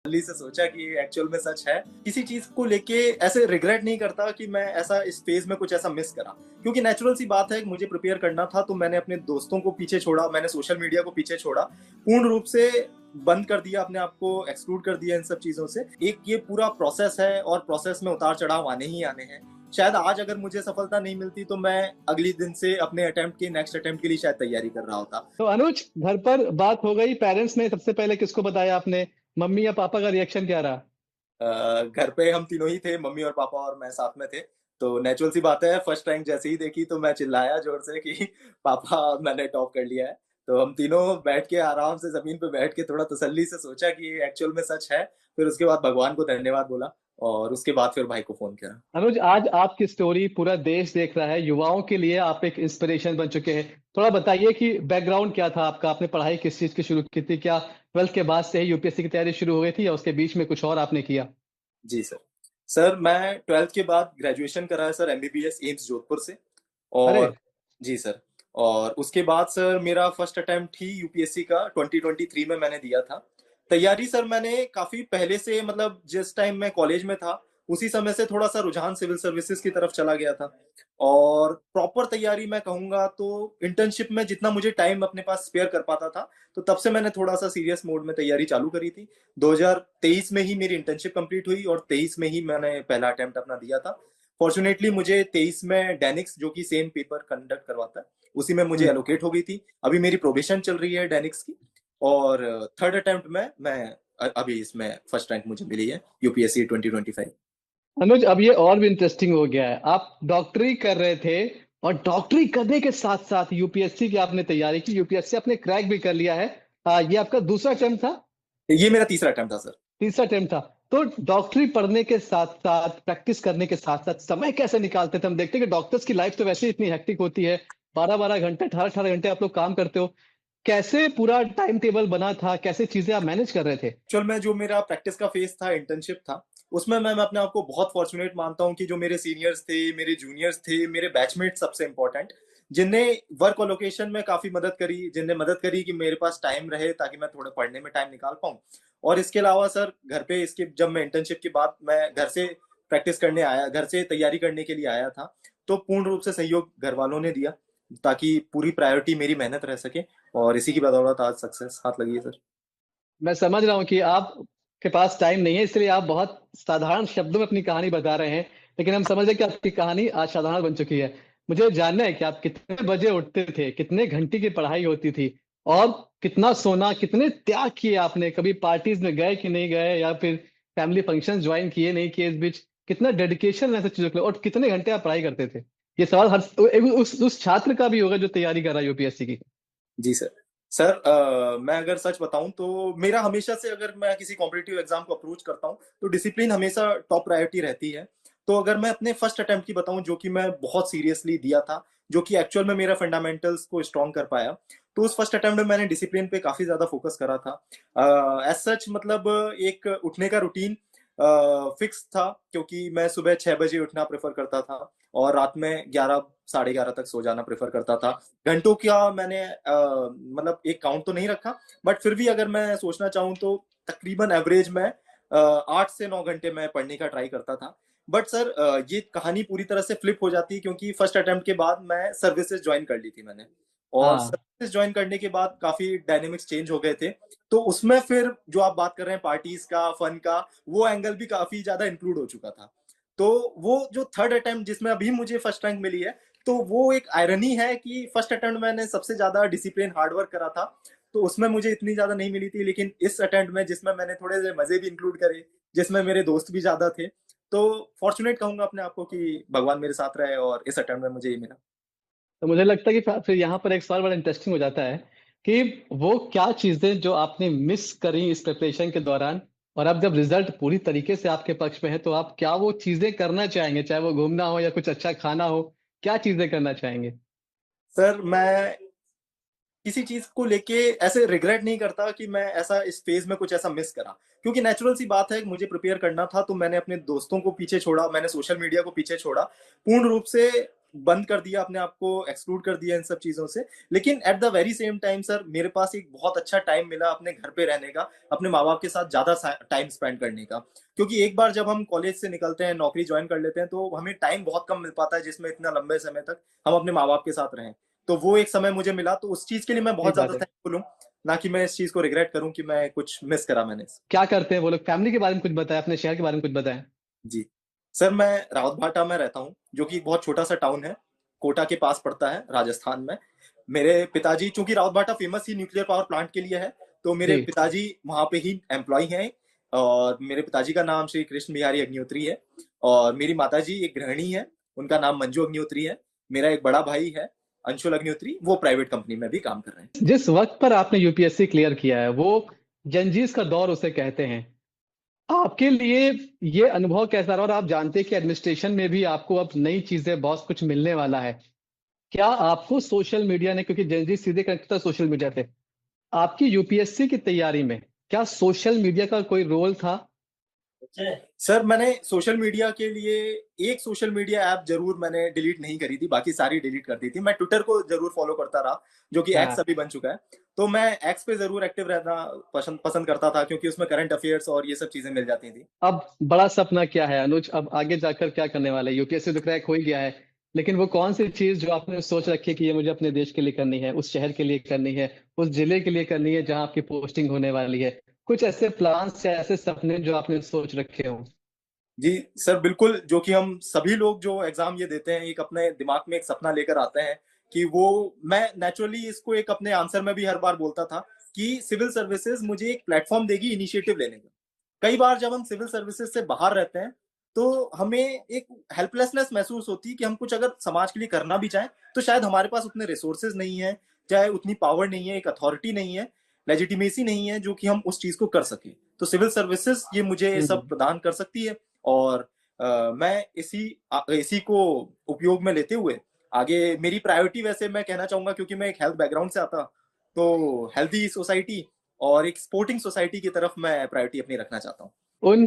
तसल्ली से सोचा कि एक्चुअल में सच है। किसी चीज को लेके ऐसे रिग्रेट नहीं करता कि मैं ऐसा इस फेज में कुछ ऐसा मिस करा, क्योंकि नेचुरल सी बात है, मुझे प्रिपेयर करना था तो मैंने अपने दोस्तों को पीछे छोड़ा, मैंने सोशल मीडिया को पीछे छोड़ा, पूर्ण रूप से बंद कर दिया, अपने आप को एक्सक्लूड कर दिया इन सब चीजों से। एक ये पूरा प्रोसेस है और प्रोसेस में उतार चढ़ाव आने ही आने हैं। शायद आज अगर मुझे सफलता नहीं मिलती तो मैं अगली दिन से अपने अटेम्प्ट के नेक्स्ट अटेम्प्ट के लिए शायद तैयारी कर रहा होता। तो अनुज, घर पर बात हो गई, पेरेंट्स ने सबसे पहले किसको बताया आपने? मम्मी या पापा का रिएक्शन क्या रहा? घर पे हम तीनों ही थे, मम्मी और पापा और मैं साथ में थे। तो नेचुरल सी बात है, फर्स्ट रैंक जैसे ही देखी तो मैं चिल्लाया जोर से कि पापा मैंने टॉप कर लिया है। तो हम तीनों बैठ के आराम से जमीन पे बैठ के थोड़ा तसल्ली से सोचा कि एक्चुअल में सच है। फिर उसके बाद भगवान को धन्यवाद बोला और उसके बाद फिर भाई को फोन किया। अनुज, आज आपकी स्टोरी पूरा देश देख रहा है, युवाओं के लिए आप एक इंस्पिरेशन बन चुके हैं। थोड़ा बताइए कि बैकग्राउंड क्या था आपका, आपने पढ़ाई किस चीज की शुरू की थी? क्या 12th के बाद से ही यूपीएससी की तैयारी शुरू हो गई थी या उसके बीच में कुछ और आपने किया? जी सर। सर मैं 12th के बाद ग्रेजुएशन करा है सर, एमबीबीएस एम्स जोधपुर से। अरे, और जी सर। और उसके बाद सर मेरा फर्स्ट अटेम्प्ट ही यूपीएससी का 2023 में मैंने दिया था। तैयारी सर मैंने काफी पहले से, मतलब जिस टाइम मैं कॉलेज में था उसी समय से थोड़ा सा रुझान सिविल सर्विसेज की तरफ चला गया था। और प्रॉपर तैयारी मैं कहूंगा तो इंटर्नशिप में जितना मुझे टाइम अपने पास स्पेयर कर पाता था, तो तब से मैंने थोड़ा सा सीरियस मोड में तैयारी चालू करी थी। 2023 में ही मेरी इंटर्नशिप कंप्लीट हुई और 23 में ही मैंने पहला अटेम्प्ट अपना दिया था। फॉर्चुनेटली मुझे 23 में डेनिक्स, जो कि सेम पेपर कंडक्ट करवाता है, उसी में मुझे हम्म। एलोकेट हो गई थी। अभी मेरी प्रोबेशन चल रही है डेनिक्स की। और थर्ड अटेम्प्ट में मैं अभी इसमें फर्स्ट रैंक मुझे मिली है यूपीएससी 2025। अनुज, अब ये और भी इंटरेस्टिंग हो गया है। आप डॉक्टरी कर रहे थे और डॉक्टरी करने के साथ साथ यूपीएससी की आपने तैयारी की, यूपीएससी आपने क्रैक भी कर लिया है। ये आपका दूसरा अटेम्प्ट था? ये मेरा तीसरा अटेम्प्ट था सर। तीसरा अटेम्प्ट था। तो डॉक्टरी पढ़ने के साथ साथ, प्रैक्टिस करने के साथ साथ समय कैसे निकालते थे? हम देखते हैं कि डॉक्टर्स की लाइफ तो वैसे ही इतनी हेक्टिक होती है, 12-12 घंटे, 18-18 घंटे आप लोग काम करते हो। कैसे पूरा टाइम टेबल बना था, कैसे चीजें आप मैनेज कर रहे थे? एक्चुअल में जो मेरा प्रैक्टिस का फेज था, इंटर्नशिप था, उसमें मैं अपने आप को बहुत फॉर्चुनेट मानता हूँ कि जो मेरे सीनियर्स थे, मेरे जूनियर्स थे, मेरे बैचमेट सबसे इंपॉर्टेंट, जिनने वर्क अलोकेशन में काफी मदद करी, जिनने मदद करी कि मेरे पास टाइम रहे ताकि मैं थोड़े पढ़ने में टाइम निकाल पाऊँ। और इसके अलावा सर घर पे, इसके जब मैं इंटर्नशिप के बाद मैं घर से प्रैक्टिस करने आया, घर से तैयारी करने के लिए आया था, तो पूर्ण रूप से सहयोग घर वालों ने दिया ताकि पूरी प्रायोरिटी मेरी मेहनत रह सके। और इसी की बदौलत आज सक्सेस हाथ लगी है सर। मैं समझ रहा हूँ कि आपके पास टाइम नहीं है, इसलिए आप बहुत साधारण शब्दों में अपनी कहानी बता रहे हैं, लेकिन हम समझ रहे हैं कि आपकी कहानी आज साधारण बन चुकी है। मुझे जानना है कि आप कितने बजे उठते थे, कितने घंटे की पढ़ाई होती थी, और कितना सोना, कितने त्याग किए आपने? कभी पार्टीज में गए कि नहीं गए, या फिर फैमिली फंक्शन ज्वाइन किए नहीं किए? इस बीच कितना डेडिकेशन है सब चीजों के लिए, और कितने घंटे आप पढ़ाई करते थे? ये सवाल हर उस छात्र का भी होगा जो तैयारी कर रहा है यूपीएससी की। जी सर। सर मैं अगर सच बताऊं तो मेरा हमेशा से, अगर मैं किसी कॉम्पिटिटिव एग्जाम को अप्रोच करता हूं तो डिसिप्लिन हमेशा टॉप प्रायोरिटी रहती है। तो अगर मैं अपने फर्स्ट अटेम्प्ट की बताऊं, जो कि मैं बहुत सीरियसली दिया था, जो कि एक्चुअल में मेरा फंडामेंटल्स को स्ट्रॉन्ग कर पाया, तो उस फर्स्ट अटेम्प्ट में मैंने डिसिप्लिन पे काफी ज्यादा फोकस करा था। एज सच, मतलब एक उठने का रूटीन फिक्स था, क्योंकि मैं सुबह 6 बजे उठना प्रेफर करता था और रात में 11 साढ़े 11 तक सो जाना प्रेफर करता था। घंटों का मैंने मतलब एक काउंट तो नहीं रखा, बट फिर भी अगर मैं सोचना चाहूँ तो तकरीबन एवरेज में 8 से 9 घंटे मैं पढ़ने का ट्राई करता था। बट सर ये कहानी पूरी तरह से फ्लिप हो जाती, क्योंकि फर्स्ट अटेम्प्ट के बाद मैं सर्विसेज ज्वाइन कर ली थी मैंने। और हाँ। सर्विसेज ज्वाइन करने के बाद काफी डायनेमिक्स चेंज हो गए थे। तो उसमें फिर जो आप बात कर रहे हैं पार्टीज का, फन का, वो एंगल भी काफी ज्यादा इंक्लूड हो चुका था। तो वो जो थर्ड अटेम्प्ट जिसमें अभी मुझे फर्स्ट रैंक मिली है, तो वो एक आयरनी है कि फर्स्ट अटेम्प्ट मैंने सबसे ज्यादा डिसिप्लिन हार्डवर्क करा था, तो उसमें मुझे इतनी ज्यादा नहीं मिली थी। लेकिन इस अटेम्प्ट में, जिसमें मैंने थोड़े से मजे भी इंक्लूड करे, जिसमें मेरे दोस्त भी ज्यादा थे, तो फॉर्चुनेट कहूंगा अपने आप को कि भगवान मेरे साथ रहे और इस अटेम्प्ट में मुझे ये मिला। तो मुझे लगता है कि फिर यहाँ पर एक सवाल बड़ा इंटरेस्टिंग हो जाता है कि वो क्या चीजें जो आपने मिस करी इस प्रिपरेशन के दौरान, और अब जब रिजल्ट पूरी तरीके से आपके पक्ष में है तो आप क्या वो चीजें करना चाहेंगे? चाहे वो घूमना हो या कुछ अच्छा खाना हो, क्या चीजें करना चाहेंगे? सर मैं किसी चीज को लेके ऐसे रिग्रेट नहीं करता कि मैं ऐसा इस फेज में कुछ ऐसा मिस करा, क्योंकि नेचुरल सी बात है, मुझे प्रिपेयर करना था तो मैंने अपने दोस्तों को पीछे छोड़ा, मैंने सोशल मीडिया को पीछे छोड़ा, पूर्ण रूप से बंद कर दिया, अपने आप को एक्सक्लूड कर दिया इन सब चीजों से। लेकिन at the very same time sir, मेरे पास एक बहुत अच्छा टाइम मिला अपने घर पे रहने का, अपने माँ बाप के साथ ज्यादा टाइम स्पेंड करने का। क्योंकि एक बार जब हम कॉलेज से निकलते हैं, नौकरी ज्वाइन कर लेते हैं, तो हमें टाइम बहुत कम मिल पाता है जिसमें इतना लंबे समय तक हम अपने माँ बाप के साथ रहें। तो वो एक समय मुझे मिला, तो उस चीज के लिए मैं सही बहुत ज्यादा बात है। थैंकफुल हूँ। ना कि मैं इस चीज को रिग्रेट करूं कि मैं कुछ मिस करा मैंने। क्या करते हैं वो लोग? फैमिली के बारे में कुछ बताएं, अपने शहर के बारे में कुछ बताएं। जी सर, मैं रावतभाटा में रहता हूँ, जो कि एक बहुत छोटा सा टाउन है, कोटा के पास पड़ता है, राजस्थान में। मेरे पिताजी, चूंकि रावतभाटा फेमस ही न्यूक्लियर पावर प्लांट के लिए है, तो मेरे जी। पिताजी वहां पे ही एम्प्लॉय हैं। और मेरे पिताजी का नाम श्री कृष्ण बिहारी अग्निहोत्री है। और मेरी माताजी एक गृहिणी है, उनका नाम मंजू अग्निहोत्री है। मेरा एक बड़ा भाई है, अंशुल अग्निहोत्री, वो प्राइवेट कंपनी में भी काम कर रहे हैं। जिस वक्त पर आपने यूपीएससी क्लियर किया है वो जंजीस का दौर उसे कहते हैं। आपके लिए ये अनुभव कैसा रहा? और आप जानते हैं कि एडमिनिस्ट्रेशन में भी आपको अब नई चीजें, बहुत कुछ मिलने वाला है। क्या आपको सोशल मीडिया ने, क्योंकि जंजीस सीधे कनेक्ट था सोशल मीडिया से, आपकी यूपीएससी की तैयारी में क्या सोशल मीडिया का कोई रोल था? सर, मैंने सोशल मीडिया के लिए एक सोशल मीडिया ऐप जरूर मैंने डिलीट नहीं करी थी, बाकी सारी डिलीट कर दी थी। मैं ट्विटर को जरूर फॉलो करता रहा, जो कि एक्स हाँ। अभी बन चुका है। तो मैं एक्स पे जरूर एक्टिव रहना पसंद पसंद करता था, क्योंकि उसमें करंट अफेयर्स और ये सब चीजें मिल जाती थी। अब बड़ा सपना क्या है अनुज? अब आगे जाकर क्या करने वाला है? यूपीएससी तो क्रैक हो ही गया है, लेकिन वो कौन सी चीज जो आपने सोच रखी है कि ये मुझे अपने देश के लिए करनी है, उस शहर के लिए करनी है, उस जिले के लिए करनी है जहां आपकी पोस्टिंग होने वाली है? कुछ ऐसे प्लान्स या ऐसे सपने जो आपने सोच रखे हो? जी सर, बिल्कुल। जो कि हम सभी लोग जो एग्जाम ये देते हैं, एक अपने दिमाग में एक सपना लेकर आते हैं कि वो, मैं नेचुरली इसको एक अपने आंसर में भी हर बार बोलता था कि सिविल सर्विसेज मुझे एक प्लेटफॉर्म देगी इनिशिएटिव लेने का। कई बार जब हम सिविल सर्विसेज से बाहर रहते हैं, तो हमें एक हेल्पलेसनेस महसूस होती है कि हम कुछ अगर समाज के लिए करना भी चाहें, तो शायद हमारे पास उतने रिसोर्सेज नहीं है, चाहे उतनी पावर नहीं है, एक अथॉरिटी नहीं है, लेजिटिमेसी नहीं है, जो कि हम उस चीज को कर सके। तो सिविल सर्विसेज ये मुझे सब हम्म। प्रदान कर सकती है। और मैं इसी को उपयोग में लेते हुए आगे, मेरी प्रायोरिटी वैसे मैं कहना चाहूंगा, क्योंकि मैं एक हेल्थ बैकग्राउंड से आता, तो हेल्थी सोसाइटी और एक स्पोर्टिंग सोसाइटी की तरफ मैं प्रायोरिटी अपनी रखना चाहता हूँ। उन